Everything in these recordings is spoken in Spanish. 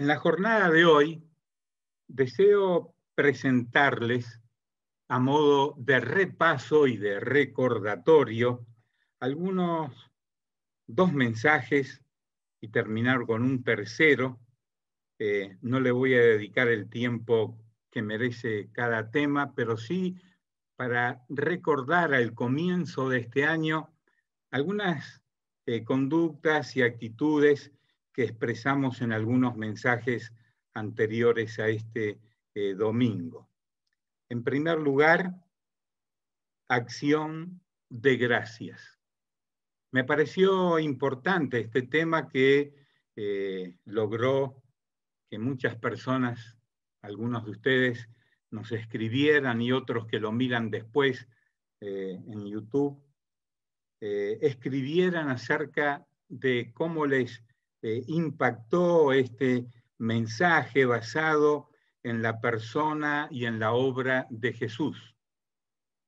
En la jornada de hoy deseo presentarles, a modo de repaso y de recordatorio, dos mensajes y terminar con un tercero. No le voy a dedicar el tiempo que merece cada tema, pero sí para recordar al comienzo de este año algunas conductas y actitudes que expresamos en algunos mensajes anteriores a este domingo. En primer lugar, acción de gracias. Me pareció importante este tema que logró que muchas personas, algunos de ustedes, nos escribieran y otros que lo miran después en YouTube, escribieran acerca de cómo les impactó este mensaje basado en la persona y en la obra de Jesús.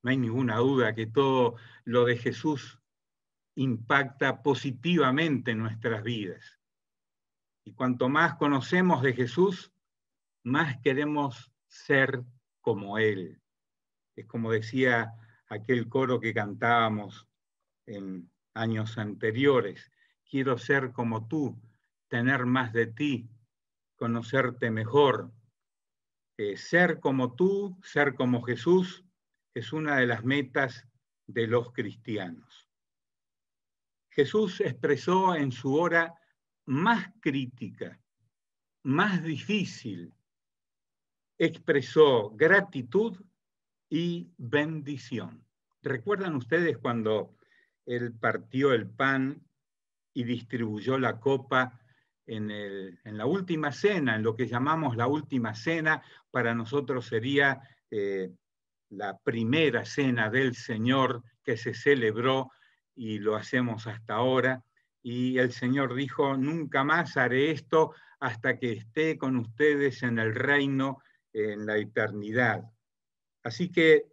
No hay ninguna duda que todo lo de Jesús impacta positivamente en nuestras vidas. Y cuanto más conocemos de Jesús, más queremos ser como Él. Es como decía aquel coro que cantábamos en años anteriores: quiero ser como tú, tener más de ti, conocerte mejor. Ser como tú, ser como Jesús, es una de las metas de los cristianos. Jesús expresó en su hora más crítica, más difícil, expresó gratitud y bendición. ¿Recuerdan ustedes cuando Él partió el pan y distribuyó la copa en la última cena, en lo que llamamos la última cena? Para nosotros sería la primera cena del Señor que se celebró y lo hacemos hasta ahora. Y el Señor dijo: nunca más haré esto hasta que esté con ustedes en el reino, en la eternidad. Así que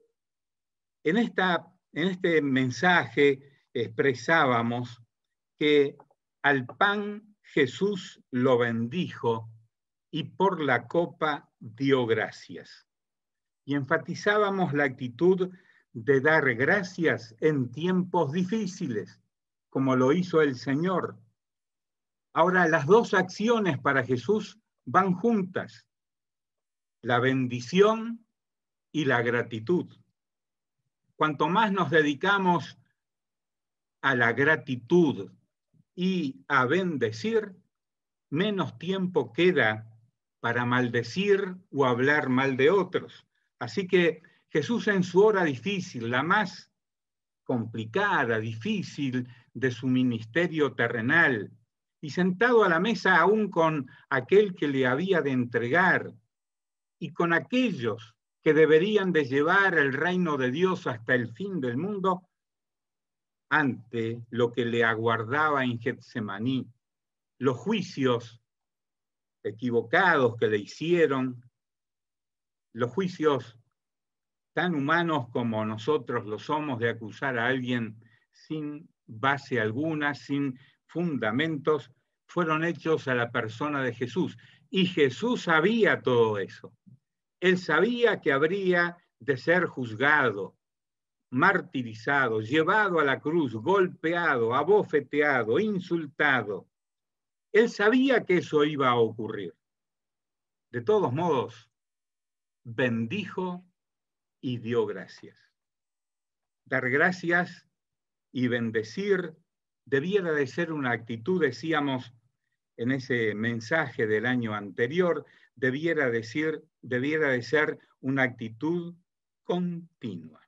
en este mensaje expresábamos que al pan Jesús lo bendijo y por la copa dio gracias. Y enfatizábamos la actitud de dar gracias en tiempos difíciles, como lo hizo el Señor. Ahora, las dos acciones para Jesús van juntas: la bendición y la gratitud. Cuanto más nos dedicamos a la gratitud y a bendecir, menos tiempo queda para maldecir o hablar mal de otros. Así que Jesús, en su hora difícil, la más complicada, difícil de su ministerio terrenal, y sentado a la mesa aún con aquel que le había de entregar y con aquellos que deberían de llevar el reino de Dios hasta el fin del mundo, ante lo que le aguardaba en Getsemaní, los juicios equivocados que le hicieron, los juicios tan humanos como nosotros lo somos, de acusar a alguien sin base alguna, sin fundamentos, fueron hechos a la persona de Jesús. Y Jesús sabía todo eso. Él sabía que habría de ser juzgado, martirizado, llevado a la cruz, golpeado, abofeteado, insultado. Él sabía que eso iba a ocurrir. De todos modos, bendijo y dio gracias. Dar gracias y bendecir debiera de ser una actitud, decíamos en ese mensaje del año anterior, debiera de ser una actitud continua.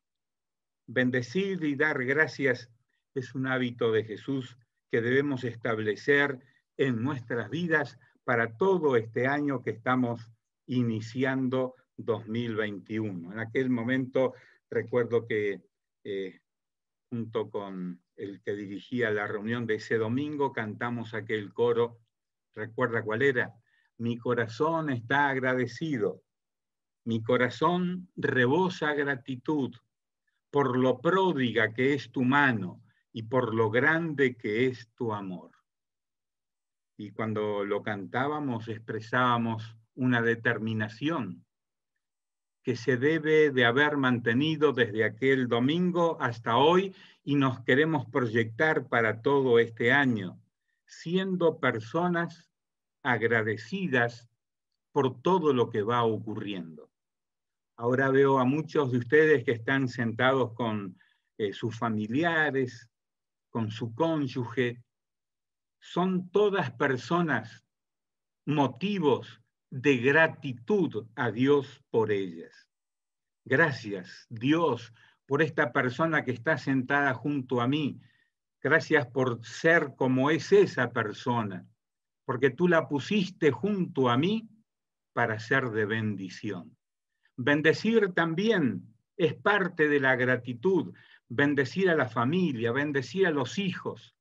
Bendecir y dar gracias es un hábito de Jesús que debemos establecer en nuestras vidas para todo este año que estamos iniciando 2021. En aquel momento recuerdo que junto con el que dirigía la reunión de ese domingo cantamos aquel coro. ¿Recuerda cuál era? Mi corazón está agradecido, mi corazón rebosa gratitud por lo pródiga que es tu mano y por lo grande que es tu amor. y cuando lo cantábamos expresábamos una determinación que se debe de haber mantenido desde aquel domingo hasta hoy y nos queremos proyectar para todo este año, siendo personas agradecidas por todo lo que va ocurriendo. Ahora veo a muchos de ustedes que están sentados con sus familiares, con su cónyuge. Son todas personas motivos de gratitud a Dios por ellas. Gracias, Dios, por esta persona que está sentada junto a mí. Gracias por ser como es esa persona, porque tú la pusiste junto a mí para ser de bendición. Bendecir también es parte de la gratitud. Bendecir a la familia, bendecir a los hijos.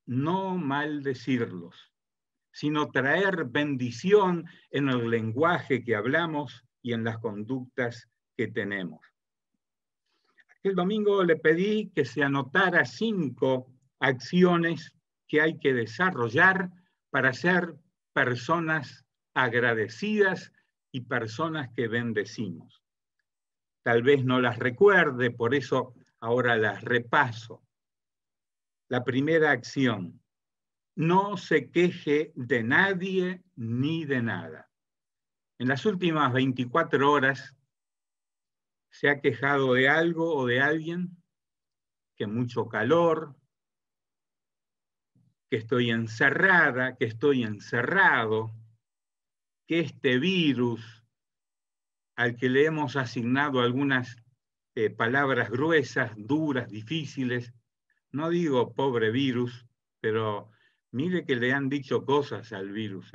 No maldecirlos, sino traer bendición en el lenguaje que hablamos y en las conductas que tenemos. El domingo le pedí que se anotara 5 acciones que hay que desarrollar para ser personas agradecidas y personas que bendecimos. Tal vez no las recuerde, por eso ahora las repaso. La primera acción: no se queje de nadie ni de nada. En las últimas 24 horas, ¿se ha quejado de algo o de alguien? Que mucho calor, que estoy encerrada, que estoy encerrado, que este virus, al que le hemos asignado algunas palabras gruesas, duras, difíciles, no digo pobre virus, pero mire que le han dicho cosas al virus.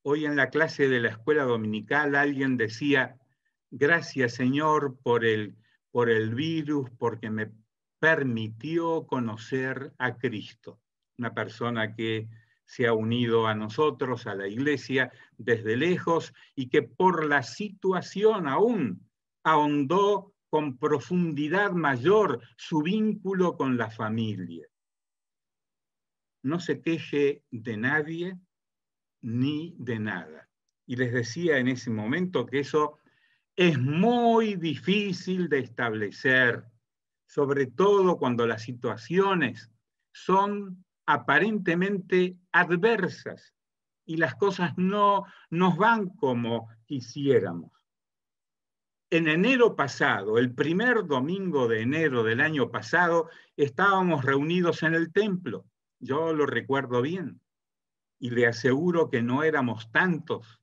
Hoy en la clase de la escuela dominical alguien decía: gracias Señor por el virus, porque me permitió conocer a Cristo. Una persona que se ha unido a nosotros, a la iglesia, desde lejos, y que por la situación aún ahondó con profundidad mayor su vínculo con la familia. No se queje de nadie ni de nada. Y les decía en ese momento que eso es muy difícil de establecer, sobre todo cuando las situaciones son aparentemente adversas y las cosas no nos van como quisiéramos. En enero pasado, el primer domingo de enero del año pasado, estábamos reunidos en el templo. Yo lo recuerdo bien. Y le aseguro que no éramos tantos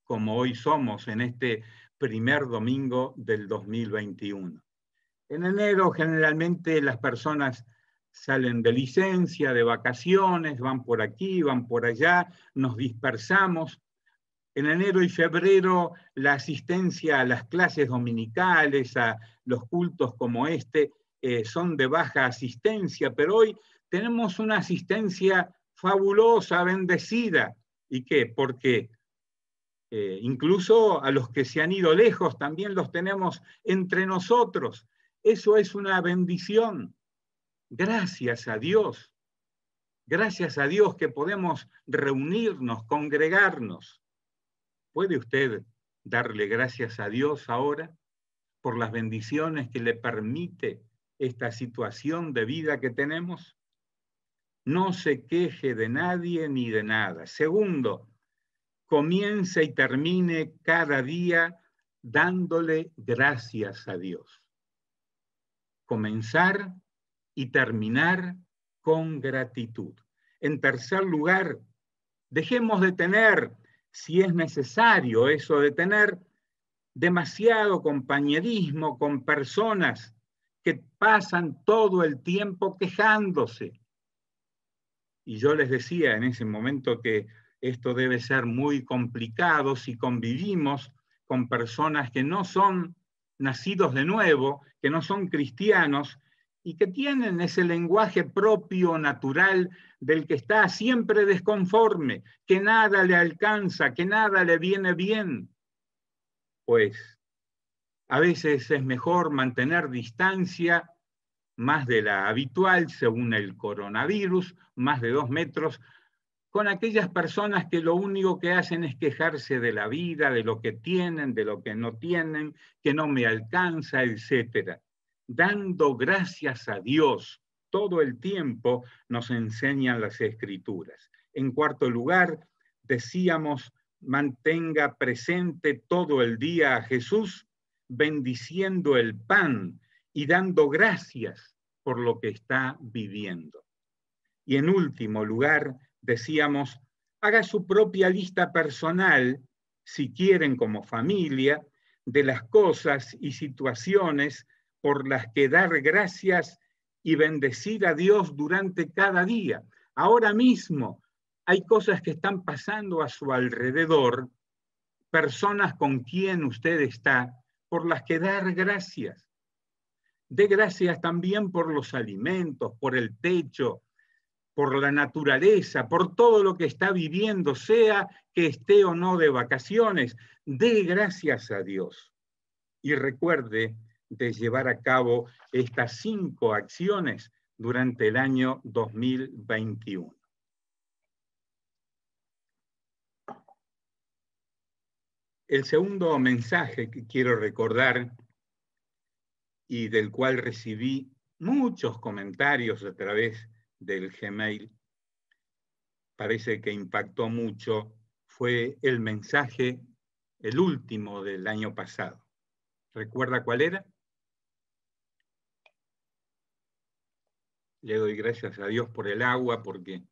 como hoy somos en este primer domingo del 2021. En enero generalmente las personas salen de licencia, de vacaciones, van por aquí, van por allá, nos dispersamos. En enero y febrero la asistencia a las clases dominicales, a los cultos como este, son de baja asistencia, pero hoy tenemos una asistencia fabulosa, bendecida. ¿Y qué? Porque incluso a los que se han ido lejos también los tenemos entre nosotros. Eso es una bendición. Gracias a Dios. Gracias a Dios que podemos reunirnos, congregarnos. ¿Puede usted darle gracias a Dios ahora por las bendiciones que le permite esta situación de vida que tenemos? No se queje de nadie ni de nada. Segundo, comience y termine cada día dándole gracias a Dios. Comenzar y terminar con gratitud. En tercer lugar, dejemos de tener, si es necesario eso, de tener demasiado compañerismo con personas que pasan todo el tiempo quejándose. Y yo les decía en ese momento que esto debe ser muy complicado si convivimos con personas que no son nacidos de nuevo, que no son cristianos y que tienen ese lenguaje propio, natural, del que está siempre desconforme, que nada le alcanza, que nada le viene bien. Pues a veces es mejor mantener distancia más de la habitual según el coronavirus, más de 2 metros, con aquellas personas que lo único que hacen es quejarse de la vida, de lo que tienen, de lo que no tienen, que no me alcanza, etc. Dando gracias a Dios todo el tiempo nos enseñan las Escrituras. En cuarto lugar, decíamos, mantenga presente todo el día a Jesús, bendiciendo el pan y dando gracias por lo que está viviendo. Y en último lugar, decíamos, haga su propia lista personal, si quieren como familia, de las cosas y situaciones por las que dar gracias y bendecir a Dios durante cada día. Ahora mismo hay cosas que están pasando a su alrededor, personas con quien usted está, por las que dar gracias. Dé gracias también por los alimentos, por el techo, por la naturaleza, por todo lo que está viviendo, sea que esté o no de vacaciones. Dé gracias a Dios. Y recuerde de llevar a cabo estas 5 acciones durante el año 2021. El segundo mensaje que quiero recordar y del cual recibí muchos comentarios a través del Gmail, parece que impactó mucho, fue el mensaje, el último del año pasado. ¿Recuerda cuál era? Le doy gracias a Dios por el agua porque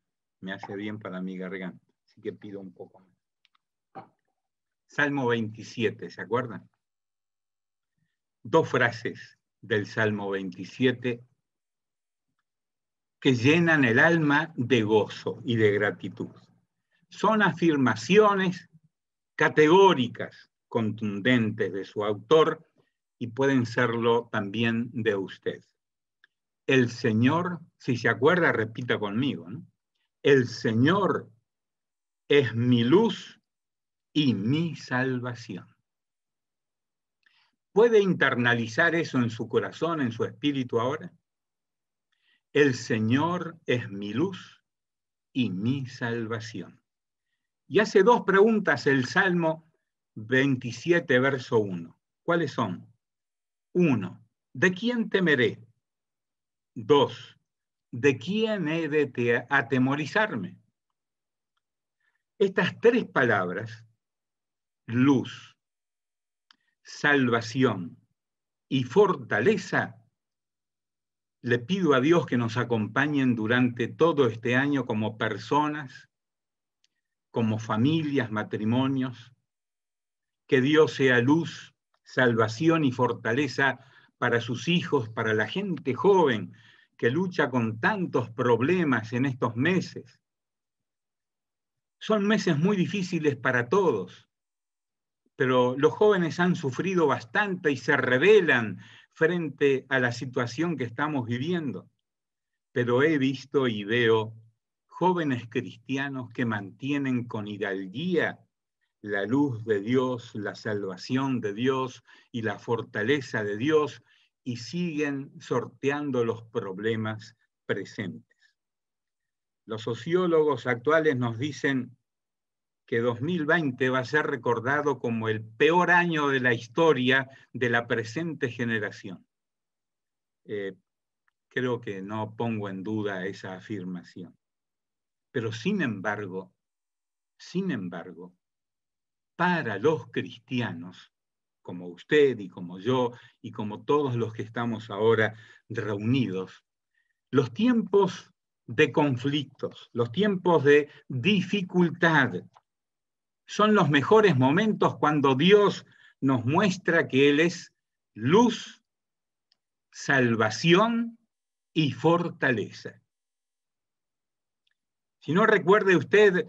me hace bien para mi garganta, así que pido un poco más. Salmo 27, ¿se acuerdan? 2 frases del Salmo 27 que llenan el alma de gozo y de gratitud. Son afirmaciones categóricas, contundentes de su autor y pueden serlo también de usted. El Señor, si se acuerda, repita conmigo, ¿no? El Señor es mi luz y mi salvación. ¿Puede internalizar eso en su corazón, en su espíritu ahora? El Señor es mi luz y mi salvación. Y hace 2 preguntas el Salmo 27, verso 1. ¿Cuáles son? 1. ¿De quién temeré? 2. ¿De quién he de atemorizarme? Estas 3 palabras, luz, salvación y fortaleza, le pido a Dios que nos acompañen durante todo este año como personas, como familias, matrimonios, que Dios sea luz, salvación y fortaleza para sus hijos, para la gente joven que lucha con tantos problemas en estos meses. Son meses muy difíciles para todos, pero los jóvenes han sufrido bastante y se rebelan frente a la situación que estamos viviendo. Pero he visto y veo jóvenes cristianos que mantienen con hidalguía la luz de Dios, la salvación de Dios y la fortaleza de Dios y siguen sorteando los problemas presentes. Los sociólogos actuales nos dicen que 2020 va a ser recordado como el peor año de la historia de la presente generación. Creo que no pongo en duda esa afirmación. Pero sin embargo, para los cristianos, como usted y como yo y como todos los que estamos ahora reunidos, los tiempos de conflictos, los tiempos de dificultad, son los mejores momentos cuando Dios nos muestra que Él es luz, salvación y fortaleza. Si no, recuerde usted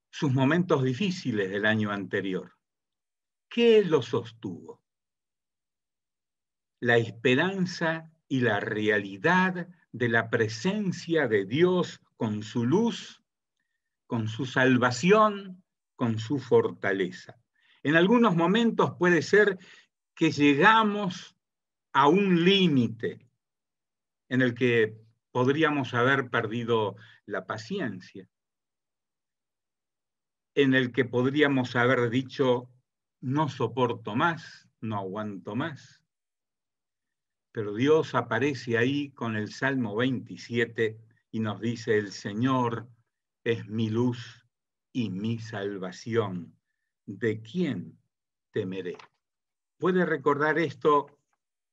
sus momentos difíciles del año anterior. ¿Qué lo sostuvo? La esperanza y la realidad de la presencia de Dios con su luz, con su salvación, con su fortaleza. En algunos momentos puede ser que llegamos a un límite, en el que podríamos haber perdido la paciencia, en el que podríamos haber dicho, no soporto más, no aguanto más. Pero Dios aparece ahí con el Salmo 27 y nos dice, el Señor es mi luz y mi salvación. ¿De quién temeré? ¿Puede recordar esto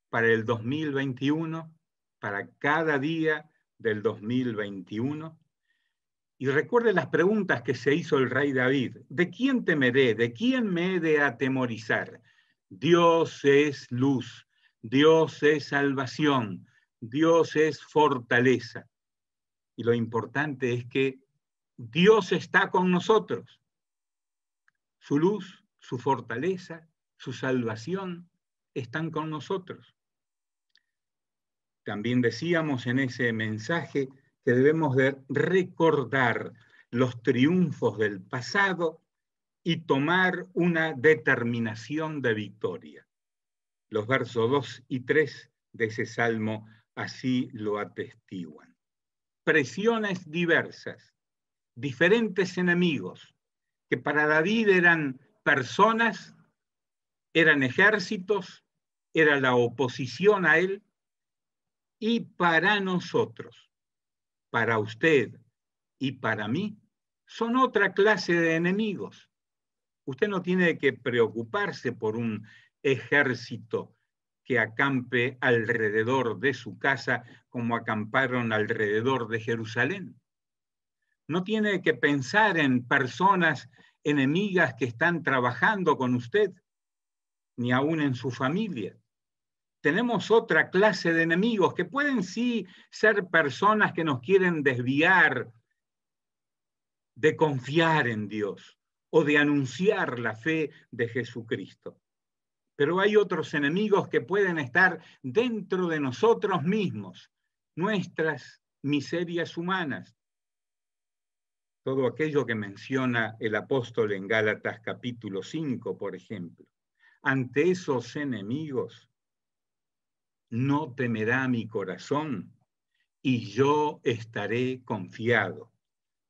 para el 2021, para cada día del 2021? Y recuerde las preguntas que se hizo el rey David. ¿De quién temeré? ¿De quién me he de atemorizar? Dios es luz, Dios es salvación, Dios es fortaleza. Y lo importante es que Dios está con nosotros. Su luz, su fortaleza, su salvación están con nosotros. También decíamos en ese mensaje que debemos de recordar los triunfos del pasado y tomar una determinación de victoria. Los versos 2 y 3 de ese salmo así lo atestiguan. Presiones diversas, diferentes enemigos, que para David eran personas, eran ejércitos, era la oposición a él, y para nosotros, para usted y para mí, son otra clase de enemigos. Usted no tiene que preocuparse por un ejército que acampe alrededor de su casa como acamparon alrededor de Jerusalén. No tiene que pensar en personas enemigas que están trabajando con usted, ni aún en su familia. Tenemos otra clase de enemigos que pueden sí ser personas que nos quieren desviar de confiar en Dios o de anunciar la fe de Jesucristo. Pero hay otros enemigos que pueden estar dentro de nosotros mismos, nuestras miserias humanas. Todo aquello que menciona el apóstol en Gálatas capítulo 5, por ejemplo. Ante esos enemigos, no temerá mi corazón y yo estaré confiado.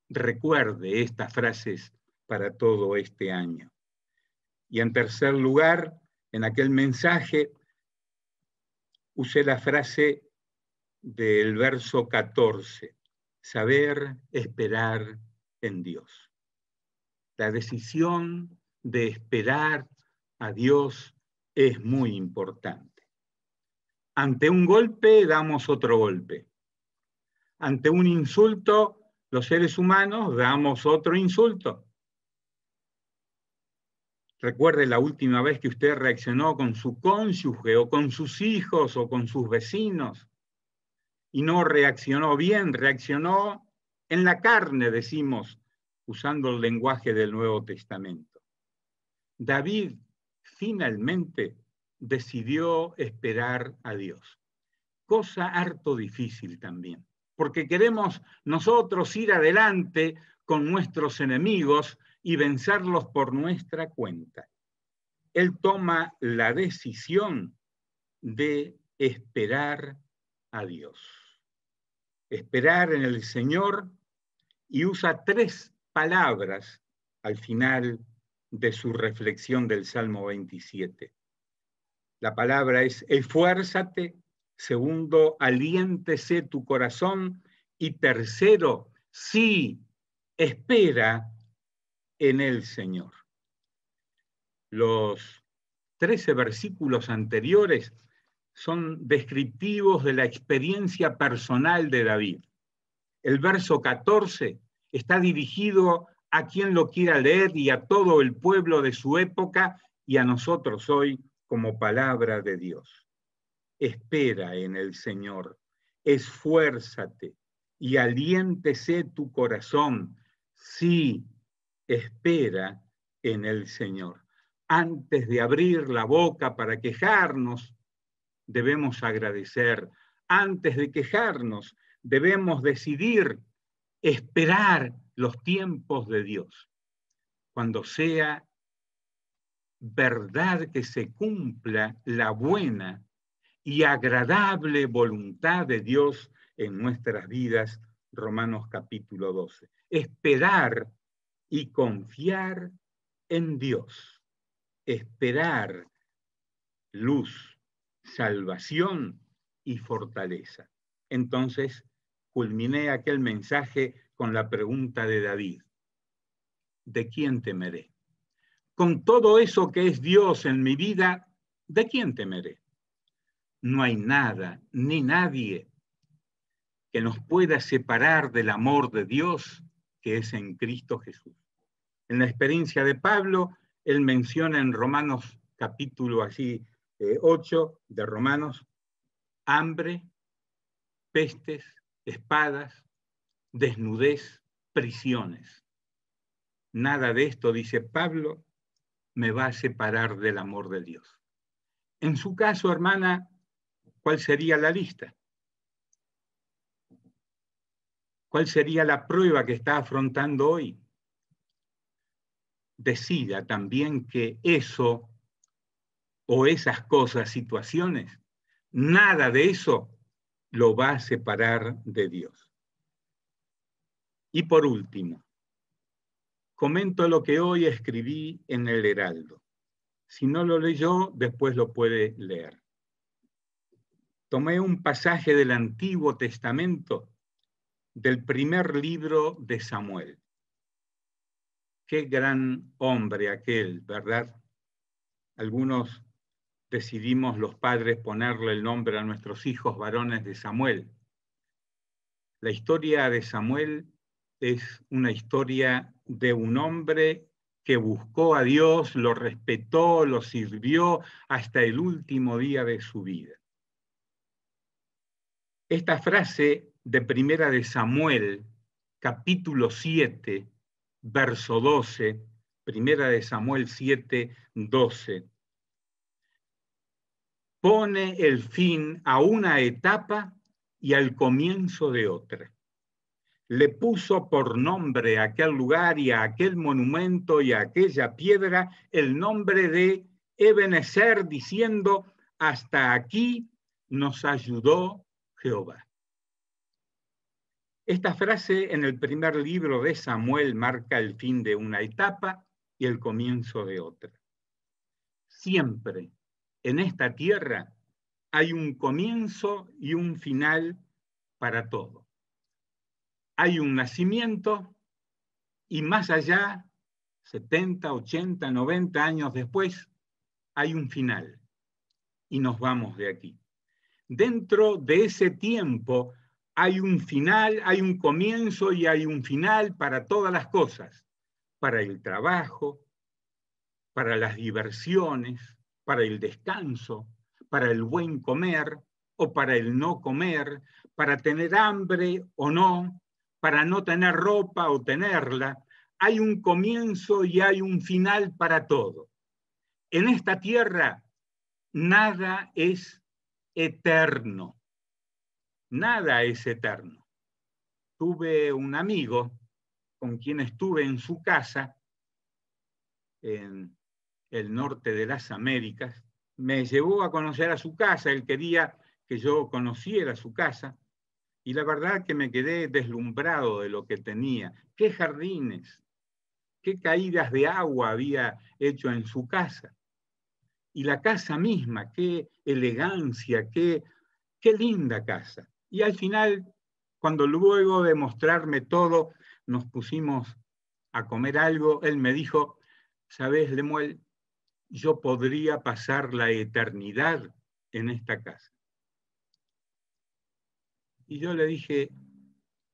Recuerde estas frases para todo este año. Y en tercer lugar, en aquel mensaje, usé la frase del verso 14, saber esperar en Dios. La decisión de esperar a Dios es muy importante. Ante un golpe, damos otro golpe. Ante un insulto, los seres humanos damos otro insulto. Recuerde la última vez que usted reaccionó con su cónyuge o con sus hijos o con sus vecinos y no reaccionó bien, reaccionó en la carne, decimos, usando el lenguaje del Nuevo Testamento. David finalmente decidió esperar a Dios, cosa harto difícil también, porque queremos nosotros ir adelante con nuestros enemigos y vencerlos por nuestra cuenta. Él toma la decisión de esperar a Dios. Esperar en el Señor, y usa 3 palabras al final de su reflexión del Salmo 27. La palabra es esfuérzate, segundo, aliéntese tu corazón, y tercero, sí, espera en el Señor. Los 13 versículos anteriores son descriptivos de la experiencia personal de David. El verso 14 está dirigido a quien lo quiera leer y a todo el pueblo de su época y a nosotros hoy como palabra de Dios. Espera en el Señor, esfuérzate y aliéntese tu corazón. Sí, espera en el Señor. Antes de abrir la boca para quejarnos, debemos agradecer. Antes de quejarnos, debemos decidir esperar los tiempos de Dios. Cuando sea verdad que se cumpla la buena y agradable voluntad de Dios en nuestras vidas, Romanos capítulo 12. Esperar y confiar en Dios. Esperar luz, salvación y fortaleza. Entonces, culminé aquel mensaje con la pregunta de David: ¿de quién temeré? Con todo eso que es Dios en mi vida, ¿de quién temeré? No hay nada ni nadie que nos pueda separar del amor de Dios que es en Cristo Jesús. En la experiencia de Pablo, él menciona en Romanos capítulo 8 de Romanos, hambre, pestes, espadas, desnudez, prisiones. Nada de esto, dice Pablo, me va a separar del amor de Dios. En su caso, hermana, ¿cuál sería la lista? ¿Cuál sería la prueba que está afrontando hoy? Decida también que eso o esas cosas, situaciones, nada de eso lo va a separar de Dios. Y por último, comento lo que hoy escribí en el Heraldo. Si no lo leyó, después lo puede leer. Tomé un pasaje del Antiguo Testamento, del primer libro de Samuel. Qué gran hombre aquel, ¿verdad? Algunos decidimos los padres ponerle el nombre a nuestros hijos varones de Samuel. La historia de Samuel es una historia de un hombre que buscó a Dios, lo respetó, lo sirvió hasta el último día de su vida. Esta frase de Primera de Samuel, capítulo 7, verso 12, Primera de Samuel 7, 12, pone el fin a una etapa y al comienzo de otra. Le puso por nombre a aquel lugar y a aquel monumento y a aquella piedra el nombre de Ebenezer, diciendo: hasta aquí nos ayudó Jehová. Esta frase en el primer libro de Samuel marca el fin de una etapa y el comienzo de otra. Siempre en esta tierra hay un comienzo y un final para todo. Hay un nacimiento y más allá, 70, 80, 90 años después, hay un final y nos vamos de aquí. Dentro de ese tiempo hay un final, hay un comienzo y hay un final para todas las cosas, para el trabajo, para las diversiones, para el descanso, para el buen comer o para el no comer, para tener hambre o no, para no tener ropa o tenerla. Hay un comienzo y hay un final para todo. En esta tierra nada es eterno. Nada es eterno. Tuve un amigo con quien estuve en su casa en el norte de las Américas. Me llevó a conocer a su casa, él quería que yo conociera su casa y la verdad que me quedé deslumbrado de lo que tenía. Qué jardines, qué caídas de agua había hecho en su casa. Y la casa misma, qué elegancia, qué linda casa. Y al final, cuando luego de mostrarme todo, nos pusimos a comer algo, él me dijo: ¿sabes, Lemuel? Yo podría pasar la eternidad en esta casa. Y yo le dije: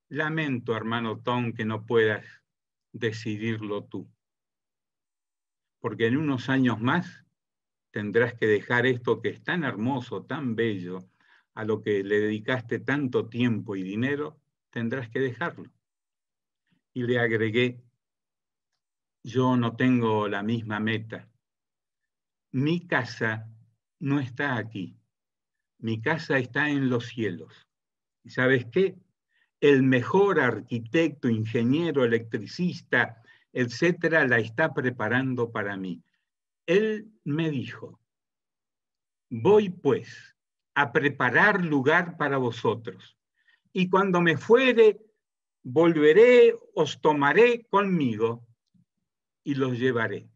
lamento, hermano Tom, que no puedas decidirlo tú, porque en unos años más tendrás que dejar esto que es tan hermoso, tan bello, a lo que le dedicaste tanto tiempo y dinero, tendrás que dejarlo. Y le agregué: yo no tengo la misma meta. Mi casa no está aquí. Mi casa está en los cielos. ¿Y sabes qué? El mejor arquitecto, ingeniero, electricista, etcétera, la está preparando para mí. Él me dijo: voy pues a preparar lugar para vosotros. Y cuando me fuere, volveré, os tomaré conmigo y los llevaré.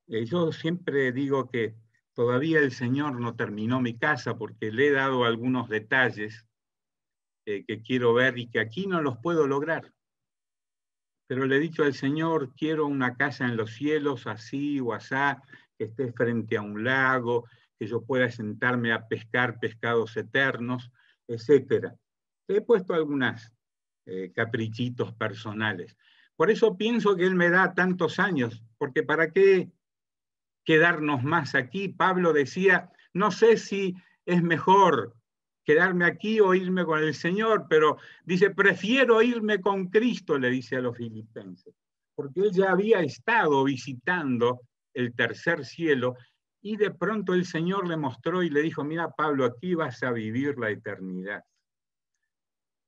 Yo siempre digo que todavía el Señor no terminó mi casa porque le he dado algunos detalles que quiero ver y que aquí no los puedo lograr. Pero le he dicho al Señor, quiero una casa en los cielos, así o asá, que esté frente a un lago, que yo pueda sentarme a pescar pescados eternos, etc. He puesto algunos caprichitos personales. Por eso pienso que Él me da tantos años, porque ¿para qué quedarnos más aquí? Pablo decía, no sé si es mejor quedarme aquí o irme con el Señor, pero dice, prefiero irme con Cristo, le dice a los filipenses, porque él ya había estado visitando el tercer cielo y de pronto el Señor le mostró y le dijo, mira Pablo, aquí vas a vivir la eternidad.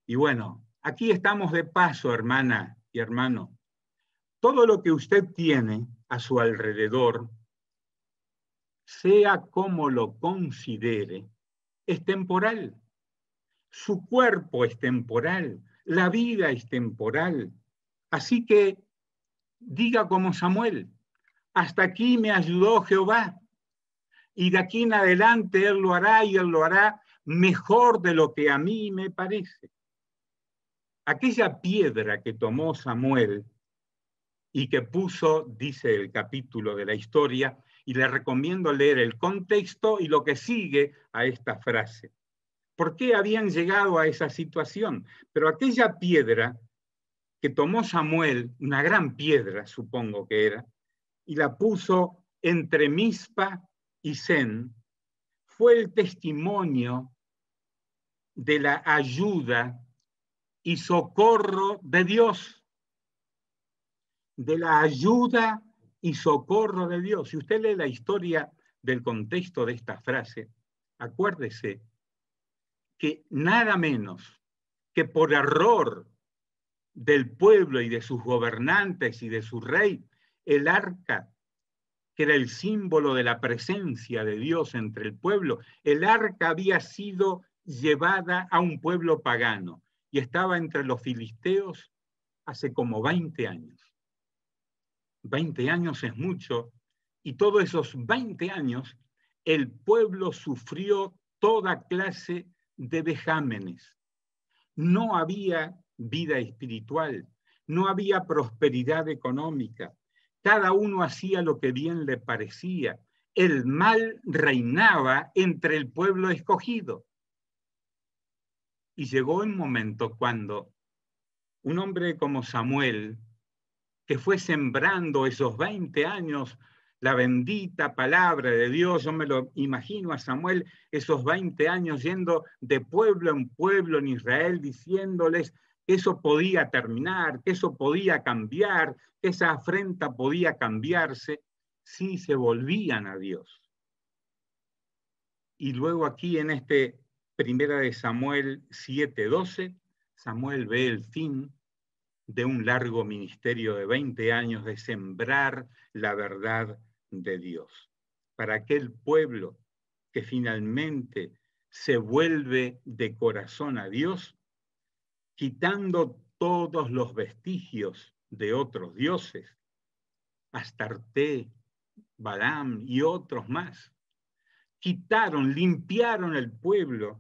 Y bueno, aquí estamos de paso, hermana y hermano. Todo lo que usted tiene a su alrededor, sea como lo considere, es temporal. Su cuerpo es temporal, la vida es temporal. Así que diga como Samuel, hasta aquí me ayudó Jehová, y de aquí en adelante Él lo hará y Él lo hará mejor de lo que a mí me parece. Aquella piedra que tomó Samuel y que puso, dice el capítulo de la historia, y le recomiendo leer el contexto y lo que sigue a esta frase. ¿Por qué habían llegado a esa situación? Pero aquella piedra que tomó Samuel, una gran piedra supongo que era, y la puso entre Mizpa y Sen, fue el testimonio de la ayuda y socorro de Dios. De la ayuda y socorro de Dios. Si usted lee la historia del contexto de esta frase, acuérdese que nada menos que por error del pueblo y de sus gobernantes y de su rey, el arca, que era el símbolo de la presencia de Dios entre el pueblo, el arca había sido llevada a un pueblo pagano y estaba entre los filisteos hace como 20 años. 20 años es mucho, y todos esos 20 años el pueblo sufrió toda clase de vejámenes. No había vida espiritual, no había prosperidad económica, cada uno hacía lo que bien le parecía, el mal reinaba entre el pueblo escogido. Y llegó un momento cuando un hombre como Samuel, que fue sembrando esos 20 años la bendita palabra de Dios, yo me lo imagino a Samuel esos 20 años yendo de pueblo en pueblo en Israel diciéndoles que eso podía terminar, que eso podía cambiar, que esa afrenta podía cambiarse si se volvían a Dios. Y luego aquí en este primera de Samuel 7:12, Samuel ve el fin de un largo ministerio de 20 años de sembrar la verdad de Dios. Para aquel pueblo que finalmente se vuelve de corazón a Dios, quitando todos los vestigios de otros dioses, Astarte, Balaam y otros más, quitaron, limpiaron el pueblo,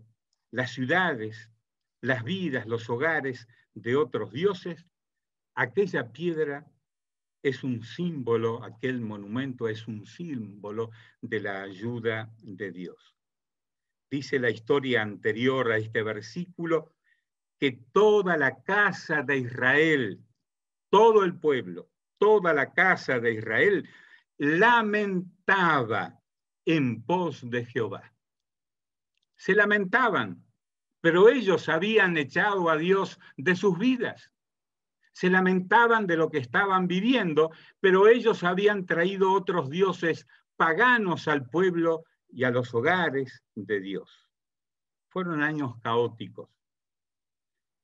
las ciudades, las vidas, los hogares de otros dioses. Aquella piedra es un símbolo, aquel monumento es un símbolo de la ayuda de Dios. Dice la historia anterior a este versículo que toda la casa de Israel, todo el pueblo, toda la casa de Israel lamentaba en pos de Jehová. Se lamentaban, pero ellos habían echado a Dios de sus vidas. Se lamentaban de lo que estaban viviendo, pero ellos habían traído otros dioses paganos al pueblo y a los hogares de Dios. Fueron años caóticos.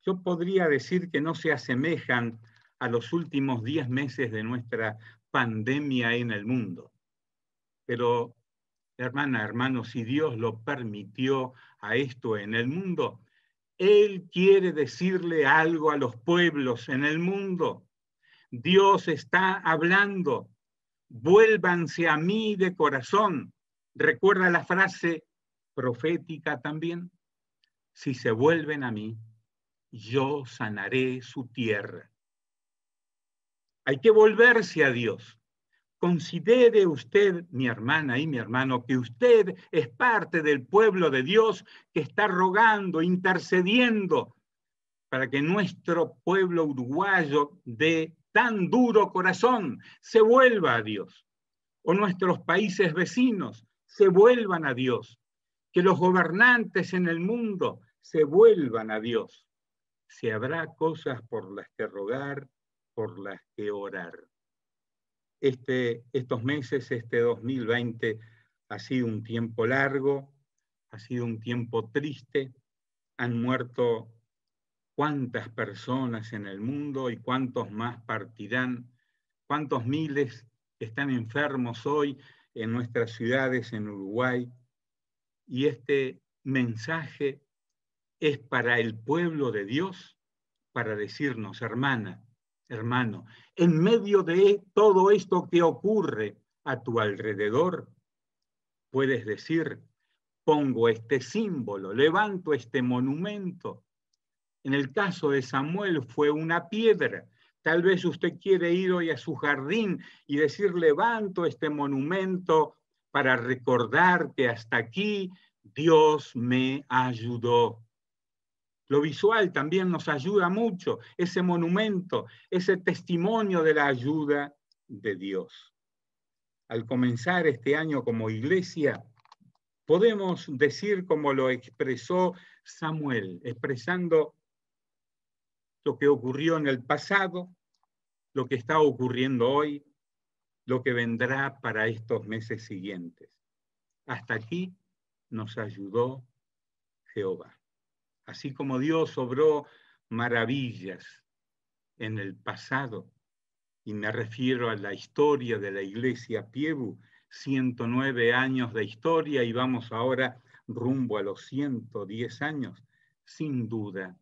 Yo podría decir que no se asemejan a los últimos 10 meses de nuestra pandemia en el mundo, pero hermana, hermano, si Dios lo permitió a esto en el mundo, Él quiere decirle algo a los pueblos en el mundo. Dios está hablando. Vuélvanse a mí de corazón. ¿Recuerda la frase profética también? Si se vuelven a mí, yo sanaré su tierra. Hay que volverse a Dios. Considere usted, mi hermana y mi hermano, que usted es parte del pueblo de Dios que está rogando, intercediendo para que nuestro pueblo uruguayo de tan duro corazón se vuelva a Dios, o nuestros países vecinos se vuelvan a Dios, que los gobernantes en el mundo se vuelvan a Dios. Si habrá cosas por las que rogar, por las que orar. Estos meses, este 2020, ha sido un tiempo largo, ha sido un tiempo triste, han muerto cuántas personas en el mundo y cuántos más partirán, cuántos miles están enfermos hoy en nuestras ciudades en Uruguay. Y este mensaje es para el pueblo de Dios, para decirnos, hermana, hermano, en medio de todo esto que ocurre a tu alrededor, puedes decir, pongo este símbolo, levanto este monumento. En el caso de Samuel fue una piedra. Tal vez usted quiere ir hoy a su jardín y decir, levanto este monumento para recordar que hasta aquí Dios me ayudó. Lo visual también nos ayuda mucho, ese monumento, ese testimonio de la ayuda de Dios. Al comenzar este año como iglesia, podemos decir como lo expresó Samuel, expresando lo que ocurrió en el pasado, lo que está ocurriendo hoy, lo que vendrá para estos meses siguientes. Hasta aquí nos ayudó Jehová. Así como Dios obró maravillas en el pasado, y me refiero a la historia de la iglesia Piebu, 109 años de historia y vamos ahora rumbo a los 110 años, sin duda,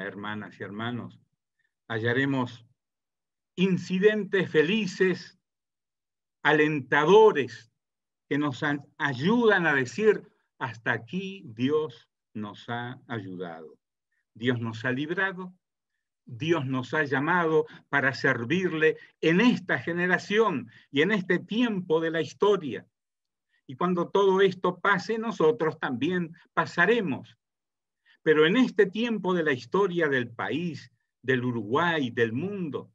hermanas y hermanos, hallaremos incidentes felices, alentadores, que nos ayudan a decir, hasta aquí Dios nos ha ayudado. Dios nos ha librado, Dios nos ha llamado para servirle en esta generación y en este tiempo de la historia. Y cuando todo esto pase, nosotros también pasaremos. Pero en este tiempo de la historia del país, del Uruguay, del mundo,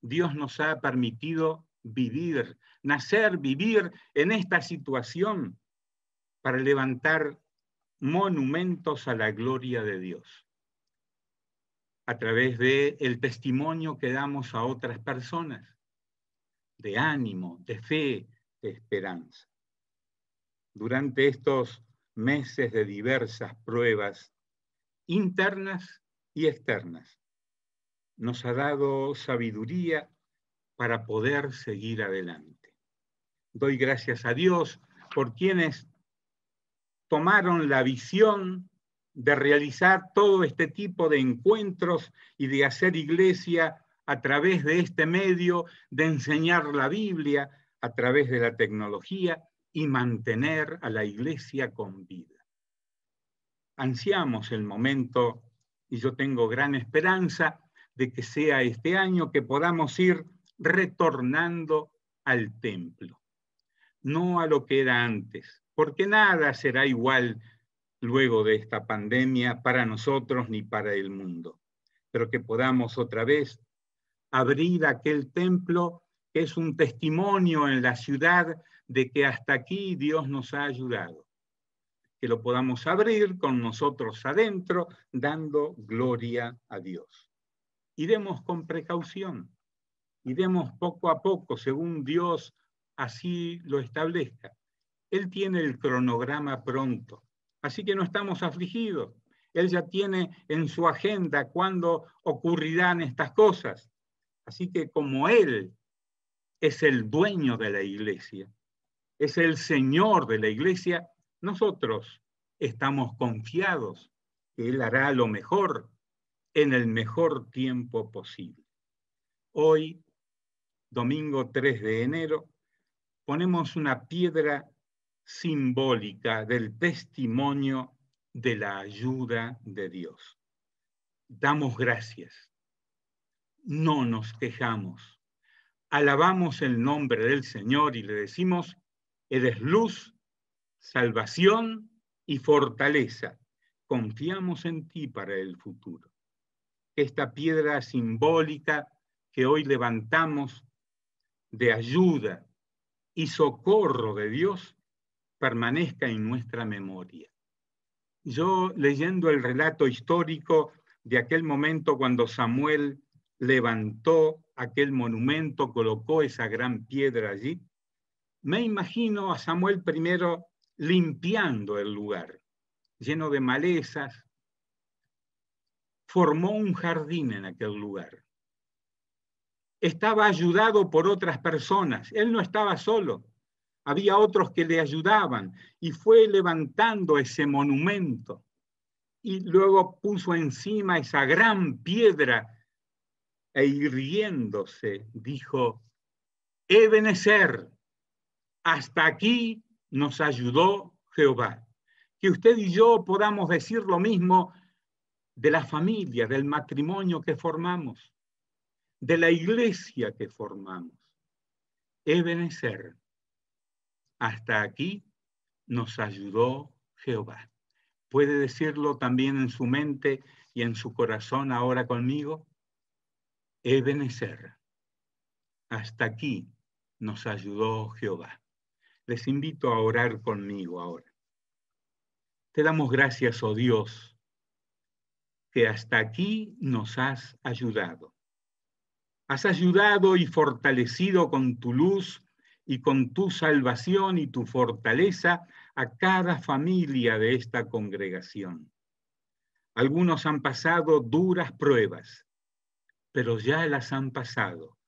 Dios nos ha permitido vivir, nacer, vivir en esta situación para levantar monumentos a la gloria de Dios, a través del testimonio que damos a otras personas, de ánimo, de fe, de esperanza. Durante estos meses de diversas pruebas internas y externas, nos ha dado sabiduría para poder seguir adelante. Doy gracias a Dios por quienes tomaron la visión de realizar todo este tipo de encuentros y de hacer iglesia a través de este medio, de enseñar la Biblia a través de la tecnología y mantener a la iglesia con vida. Ansiamos el momento, y yo tengo gran esperanza de que sea este año que podamos ir retornando al templo, no a lo que era antes, porque nada será igual luego de esta pandemia para nosotros ni para el mundo, pero que podamos otra vez abrir aquel templo que es un testimonio en la ciudad de que hasta aquí Dios nos ha ayudado. Que lo podamos abrir con nosotros adentro, dando gloria a Dios. Iremos con precaución, iremos poco a poco, según Dios así lo establezca. Él tiene el cronograma pronto, así que no estamos afligidos. Él ya tiene en su agenda cuándo ocurrirán estas cosas. Así que como Él es el dueño de la iglesia, es el Señor de la iglesia, nosotros estamos confiados que Él hará lo mejor en el mejor tiempo posible. Hoy, domingo 3 de enero, ponemos una piedra simbólica del testimonio de la ayuda de Dios. Damos gracias, no nos quejamos, alabamos el nombre del Señor y le decimos, eres luz, salvación y fortaleza. Confiamos en ti para el futuro. Esta piedra simbólica que hoy levantamos de ayuda y socorro de Dios permanezca en nuestra memoria. Yo, leyendo el relato histórico de aquel momento cuando Samuel levantó aquel monumento, colocó esa gran piedra allí, me imagino a Samuel primero limpiando el lugar, lleno de malezas, formó un jardín en aquel lugar. Estaba ayudado por otras personas, él no estaba solo, había otros que le ayudaban y fue levantando ese monumento y luego puso encima esa gran piedra e irguiéndose dijo, Ebenezer, hasta aquí nos ayudó Jehová. Que usted y yo podamos decir lo mismo de la familia, del matrimonio que formamos, de la iglesia que formamos. Ebenezer, hasta aquí nos ayudó Jehová. ¿Puede decirlo también en su mente y en su corazón ahora conmigo? Ebenezer, hasta aquí nos ayudó Jehová. Les invito a orar conmigo ahora. Te damos gracias, oh Dios, que hasta aquí nos has ayudado. Has ayudado y fortalecido con tu luz y con tu salvación y tu fortaleza a cada familia de esta congregación. Algunos han pasado duras pruebas, pero ya las han pasado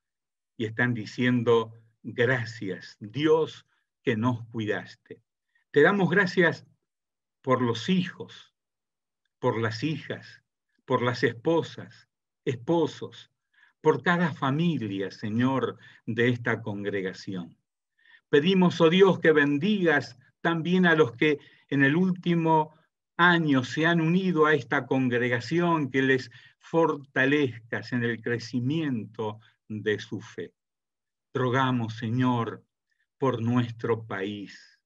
y están diciendo, gracias, Dios, que nos cuidaste. Te damos gracias por los hijos, por las hijas, por las esposas, esposos, por cada familia, Señor, de esta congregación. Pedimos, oh Dios, que bendigas también a los que en el último año se han unido a esta congregación, que les fortalezcas en el crecimiento de su fe. Rogamos, Señor, por nuestro país.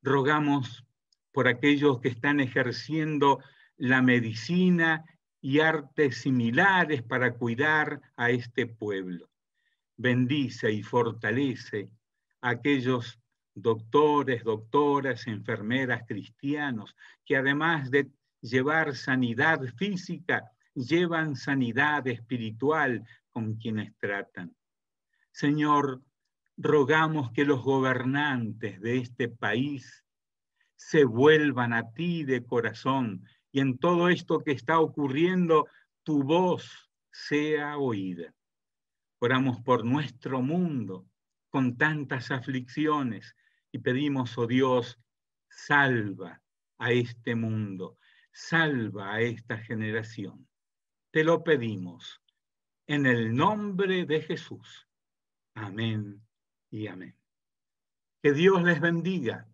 Rogamos por aquellos que están ejerciendo la medicina y artes similares para cuidar a este pueblo. Bendice y fortalece a aquellos doctores, doctoras, enfermeras, cristianos, que además de llevar sanidad física, llevan sanidad espiritual con quienes tratan. Señor, rogamos que los gobernantes de este país se vuelvan a ti de corazón y en todo esto que está ocurriendo, tu voz sea oída. Oramos por nuestro mundo con tantas aflicciones y pedimos, oh Dios, salva a este mundo, salva a esta generación. Te lo pedimos en el nombre de Jesús. Amén y amén. Que Dios les bendiga.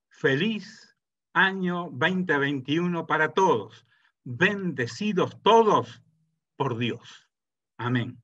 Feliz año 2021 para todos. Bendecidos todos por Dios. Amén.